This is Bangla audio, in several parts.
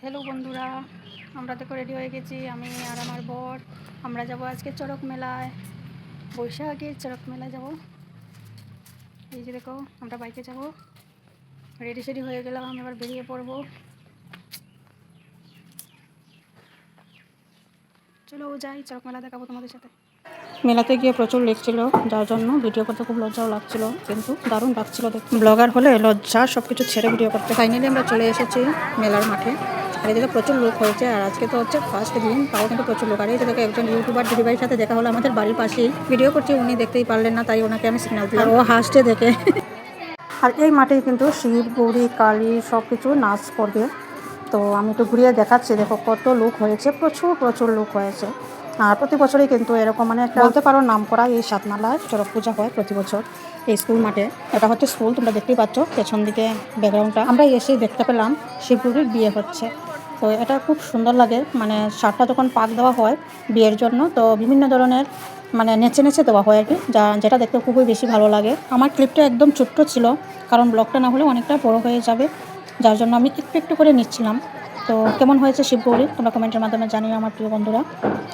হ্যালো বন্ধুরা, আমরা দেখো রেডি হয়ে গেছি। আমি আর আমার বর আমরা যাব আজকে চড়ক মেলায়, বৈশাখের চড়ক মেলায় যাব। এই যে দেখো আমরা বাইকে যাব, রেডি সেডি হয়ে গেলাম, আমি এবার বেরিয়ে পড়বো। চলো যাই, চড়ক মেলা দেখাবো তোমাদের সাথে। মেলাতে গিয়ে প্রচুর লেগছিল, যার জন্য ভিডিও করতে খুব লজ্জাও লাগছিল, কিন্তু দারুণ লাগছিল দেখতে। ব্লগার হলে লজ্জা সব কিছু ছেড়ে ভিডিও করতে। ফাইনালি আমরা চলে এসেছি মেলার মাঠে। আর এই দেখো প্রচুর লোক হয়েছে, আর আজকে তো হচ্ছে ফার্স্ট দিন, তাও কিন্তু প্রচুর লোক। আর এই দেখো একজন ইউটিউবার দিদিভাইয়ের সাথে দেখা হলো আমাদের বাড়ির পাশেই। ভিডিও করছি, উনি দেখতেই পারলেন না, তাই ওনাকে আমি সিগন্যাল দিলাম, ও হাসছে দেখে। আর এই মাঠেই কিন্তু শিব, গৌরী, কালী সব কিছু নাচ করবে। তো আমি একটু ঘুরিয়ে দেখাচ্ছি, দেখো কত লোক হয়েছে, প্রচুর প্রচুর লোক হয়েছে। আর প্রতি বছরই কিন্তু এরকম মানে একটা বলতে পারো নাম করা এই সাতমালায় চড়ক পূজা হয় প্রতি বছর এই স্কুল মাঠে। এটা হচ্ছে স্কুল, তোমরা দেখতেই পাচ্ছ পেছন দিকে ব্যাকগ্রাউন্ডটা। আমরা এসেই দেখতে পেলাম শিবগুরুর বিয়ে হচ্ছে। তো এটা খুব সুন্দর লাগে, মানে সাতটা যখন পাক দেওয়া হয় বিয়ের জন্য, তো বিভিন্ন ধরনের মানে নেচে নেচে দেওয়া হয় আর কি, যেটা দেখতে খুবই বেশি ভালো লাগে। আমার ক্লিপটা একদম ছোট্ট ছিল, কারণ ব্লগটা না হলে অনেকটা বড় হয়ে যাবে, যার জন্য আমি একটু একটু করে নিচ্ছিলাম। তো কেমন হয়েছে শিবগৌরী তোমরা কমেন্টের মাধ্যমে জানিও আমার প্রিয় বন্ধুরা।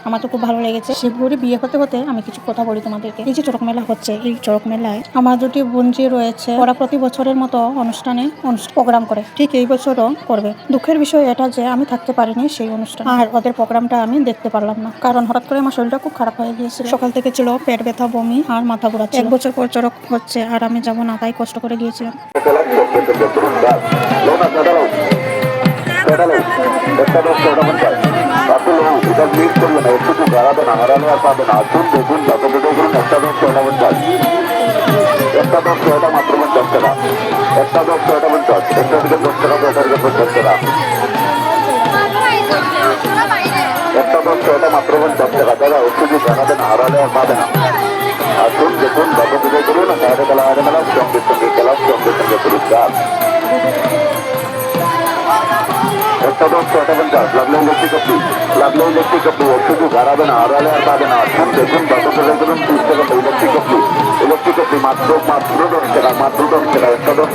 আমার তো খুব ভালো লেগেছে। শিবগৌরী বিয়ে হতে হতে আমি কিছু কথা বলি তোমাদেরকে। এই যে চড়ক মেলা হচ্ছে, এই চড়ক মেলায় আমার দুটি বোনজি রয়েছে, ওরা প্রতি বছরের মতো অনুষ্ঠানে প্রোগ্রাম করে, ঠিক এই বছরও করবে। দুঃখের বিষয় এটা যে আমি থাকতে পারিনি সেই অনুষ্ঠানে, আর ওদের প্রোগ্রামটা আমি দেখতে পারলাম না, কারণ হঠাৎ করে আমার শরীরটা খুব খারাপ হয়ে গিয়েছিল। সকাল থেকে ছিল পেট ব্যথা, বমি আর মাথা ঘোরা। 1 বছর পর চড়ক হচ্ছে আর আমি যাবো না, তাই কষ্ট করে গিয়েছিলাম। দাদা ওষুধ জানাবে না, হারালে আর পাবে না। আসুন দেখুন, বাবা পুজো করুন, বাইরে খেলা হারে মেলা, সঙ্গে সঙ্গে খেলা, সঙ্গে সঙ্গে পুরস্কার। একটা 10 লাগলে ইলেকট্রিক কপি, ওষুধ হারাবে না, হারালে আর পাবে না। আসুন দেখুন, বাবা পুজো করুন, 30 টাকা ইলেকট্রিক কপি মাত্র 10 টাকা, মাত্র 10 টাকা। একটা 10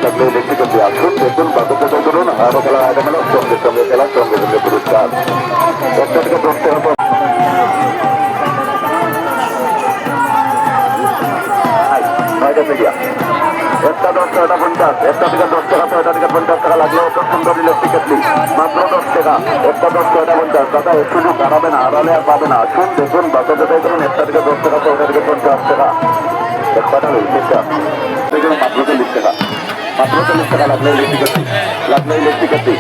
লাগলে ইলেকট্রিক কপি। আসুন দেখুন, বাবা পুজো করুন, বাইরে খেলা হারে মেলা, সঙ্গে সঙ্গে খেলা, সঙ্গে সঙ্গে পুরস্কার। একটা থেকে 10 টাকা একটা 10 টাকা 50, একটা থেকে 10 টাকা, 6টা থেকে 50 টাকা লাগলে অত সুন্দর ইলেকট্রিক কেটলি মাত্র 10 টাকা। একটা 10 টাকা 50, দাদা শুধু হারাবে না, হারালে আর পাবে না। আসুন দেখুন, বাজারে দেখুন, একটা থেকে 10 টাকা, 6টা থেকে 50 টাকা। একটা দেখুন মাত্র 40 টাকা, মাত্র 40 টাকা লাগলে ইলেকট্রিক কেটলি, লাগলে ইলেকট্রিক কেটলি,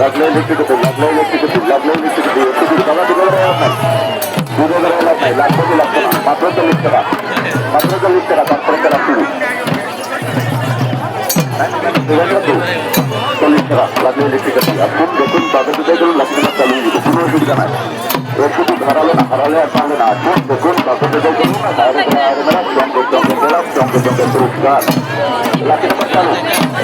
লাগলে ইলেকট্রিক কেটলি, লাগলে ইলেকট্রিক কেটলি, লাগলে ইলেকট্রিক কেটলি। শুধু দাদা দিকে নাই, লাগবে কি লাগবে না, মাত্র 40 টাকা, মাত্র 40 টাকা। তারপরে টাকা শুরু 40 টাকা লাগলে ইলেকট্রিক কেটলি। আসুন দেখুন, বাজার দিকে গেলে লাগবে না, চালু দিবে, কোনো অসুবিধা নাই। শুধু হারালে না, হারালে আর পারলে না। আসুন দেখুন, বাজার দিকে গেলুন না, বাইরে সঙ্গে সঙ্গে গেলাম, সঙ্গে সঙ্গে পুরস্কার। লাকি নাম্বার চালু,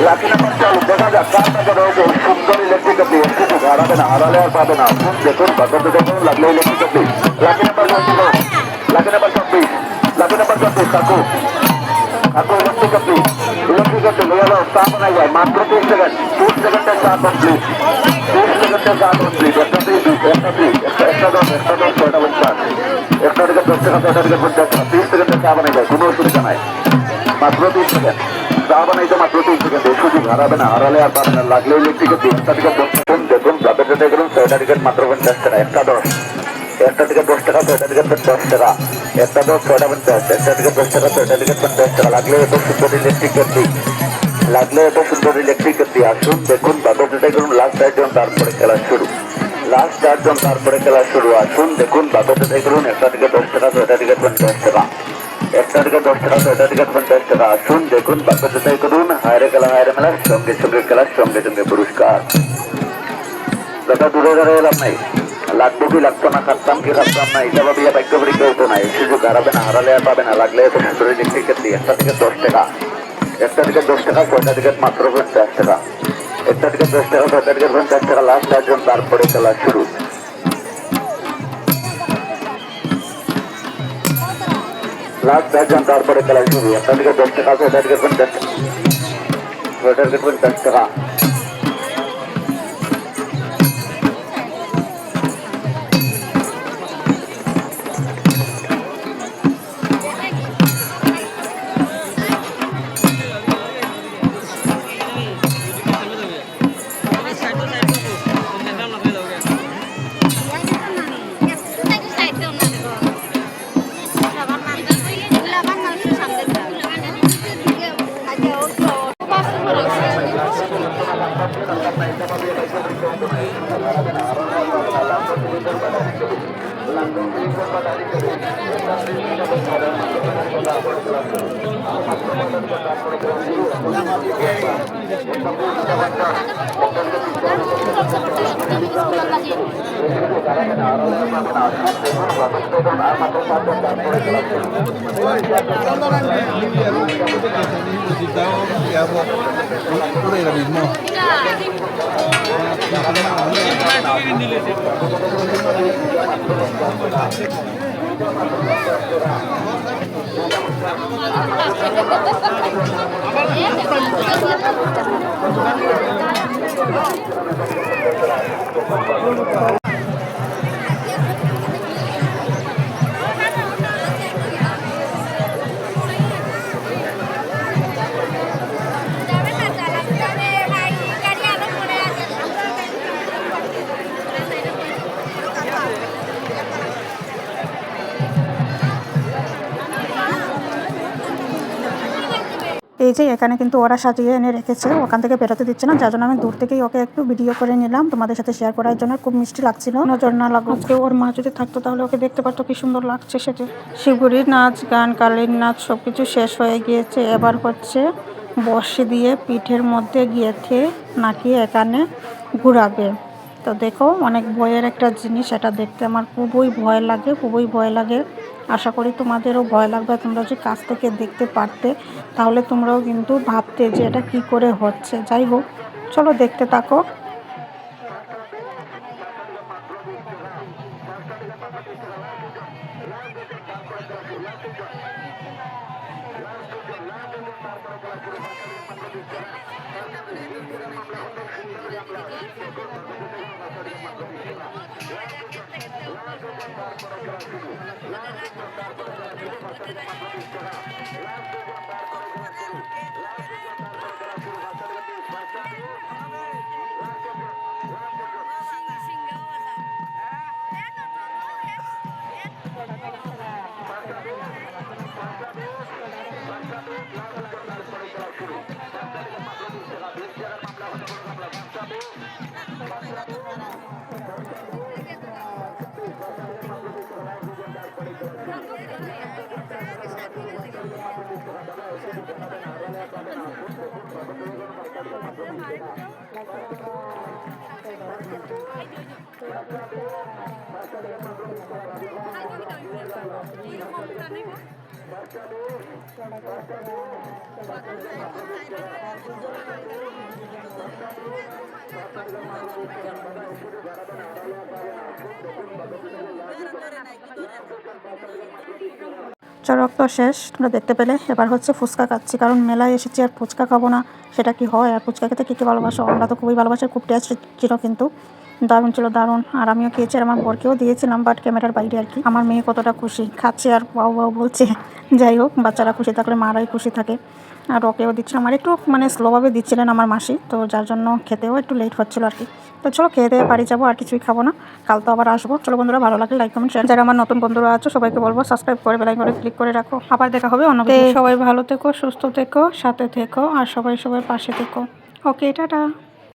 লাকি নাম্বার চালু। দেখা যাক কার টাকা রয়েছে সুন্দর ইলেকট্রিক কেটলি। শুধু হারাবে না, হারালে আর পাবে না। আসুন দেখুন, বাজার দিকে গেলুন, লাগলে electric kettle. Lucky number 24, lucky number 24, lucky number 24। কাকু কাকু ইলেকট্রিক কেটলি, ইলেকট্রিক কেটলি নিয়ে যাও, চা বানাই যায় মাত্র 30 সেকেন্ড, 30 সেকেন্ডের চা কমপ্লিট, 30 সেকেন্ডের চা কমপ্লিট। একটা 10, একটা 10, একটা 10, একটা 10, 6টা 50, একটা থেকে 10 টাকা, 6টা থেকে 50 টাকা। 30 সেকেন্ডের চা বানাই যায়, কোনো অসুবিধা নাই, মাত্র 30 সেকেন্ড চা বানাইতে, মাত্র 30 সেকেন্ড। সুযোগ হারাবে না, হারালে আর পাবে না, লাগলে ইলেকট্রিক কেটলি। একটা থেকে 10 সেকেন্ড দেখুন, যাদের যেটা করুন, 6টা টিকিট মাত্র 50 টাকা। একটা 10, একটা থেকে 10 টাকা, 6টা টিকিট 10 টাকা। একটা 10, 6টা 50, একটা থেকে 10 টাকা, 6টা টিকিট 50 টাকা। লাগলে এত সুন্দর ইলেকট্রিক কেটলি, লাগলে এত সুন্দর ইলেকট্রিক কেটলি। আসুন দেখুন, বাজার যেটাই করুন, লাস্ট 4জন, তারপরে খেলা শুরু, লাস্ট 4জন, তারপরে খেলা শুরু। আসুন দেখুন, বাজার যেটাই করুন, একটা থেকে 10 টাকা, 6টা টিকিট 50 টাকা, একটা থেকে 10 টাকা, 6টা টিকিট 50 টাকা। আসুন দেখুন, বাজার যেটাই করুন, হায়রে খেলা, হায়রে মেলা, সঙ্গে সঙ্গে খেলা, সঙ্গে সঙ্গে পুরস্কার। দাদা দূরে দাঁড়িয়ে এলাম নাই, লাগবো কি লাগতো না, খাটতাম কি খাটতাম না, এটা ভাবিয়া বাক্য পরীক্ষা হতো না। এই সুযোগ হারাবে না, হারালে আর পাবে না, লাগলে এত সুন্দর ইলেকট্রিক কেটলি। একটা থেকে 10 টাকা, একটা থেকে 10 টাকা, 6টা টিকিট মাত্র 50 টাকা, একটা থেকে 10 টাকা, 6টা টিকিট 50 টাকা। লাস্ট 4জন, তারপরে খেলা শুরু, লাস্ট 4জন, তারপরে খেলা শুরু। একটা থেকে 10 টাকা, 6টা টিকিট 50 টাকা, 6টা টিকিট 50 টাকা, Pure lo mismo. এই যে এখানে কিন্তু ওরা সাজিয়ে এনে রেখেছে, ওখান থেকে বেরোতে দিচ্ছে না, যার জন্য আমি দূর থেকেই ওকে একটু ভিডিও করে নিলাম তোমাদের সাথে শেয়ার করার জন্য। খুব মিষ্টি লাগছিল, নজর না লাগলো। আজকে ওর মা যদি থাকতো তাহলে ওকে দেখতে পারতো কি সুন্দর লাগছে সেটা। শিবগুড়ির নাচ গান কালীর নাচ সবকিছু শেষ হয়ে গিয়েছে, এবার হচ্ছে বর্ষি দিয়ে পিঠের মধ্যে গিয়েছে নাকি এখানে ঘুরাবে। তো দেখো অনেক ভয়ের একটা জিনিস, এটা দেখতে আমার খুবই ভয় লাগে, খুবই ভয় লাগে। আশা করি তোমাদেরও ভয় লাগবে, তোমরা যদি কাছ থেকে দেখতে পারতে তাহলে তোমরাও কিন্তু ভাবতে যে এটা কি করে হচ্ছে। যাই হোক, চলো দেখতে থাকো। চড়ক তো শেষ, তোমরা দেখতে পেলে। এবার হচ্ছে ফুচকা খাচ্ছি, কারণ মেলায় এসেছি আর ফুচকা খাবো না সেটা কি হয়? আর ফুচকা খেতে কী ভালোবাসো, আমরা তো খুবই ভালোবাসি, খুব টেস্ট ছিল কিন্তু দারুণ ছিল, দারুণ। আর আমিও খেয়েছি আর আমার বরকেও দিয়েছিলাম, বাট ক্যামেরার বাইরে আর কি। আমার মেয়ে কতটা খুশি, খাচ্ছে আর ওয়াও ওয়াও বলছে। যাই হোক, বাচ্চারা খুশি থাকলে মারাই খুশি থাকে। আর ওকেও দিচ্ছিলাম, আর একটু মানে স্লোভাবে দিচ্ছিলেন আমার মাসি, তো যার জন্য খেতেও একটু লেট হচ্ছিলো আর কি। তো চলো খেয়ে দিয়ে বাড়ি যাবো, আর কিছুই খাবো না, কাল তো আবার আসবো। চলো বন্ধুরা, ভালো লাগলে লাইক কমেন্ট শেয়ার। যারা আমার নতুন বন্ধুরা আছো সবাইকে বলবো সাবস্ক্রাইব করে বেল আইকনে ক্লিক করে রাখো। আবার দেখা হবে অন্য। সবাই ভালো থেকো, সুস্থ থেকো, সাথে থেকো, আর সবাই পাশে থেকো। ওকে, টাটা।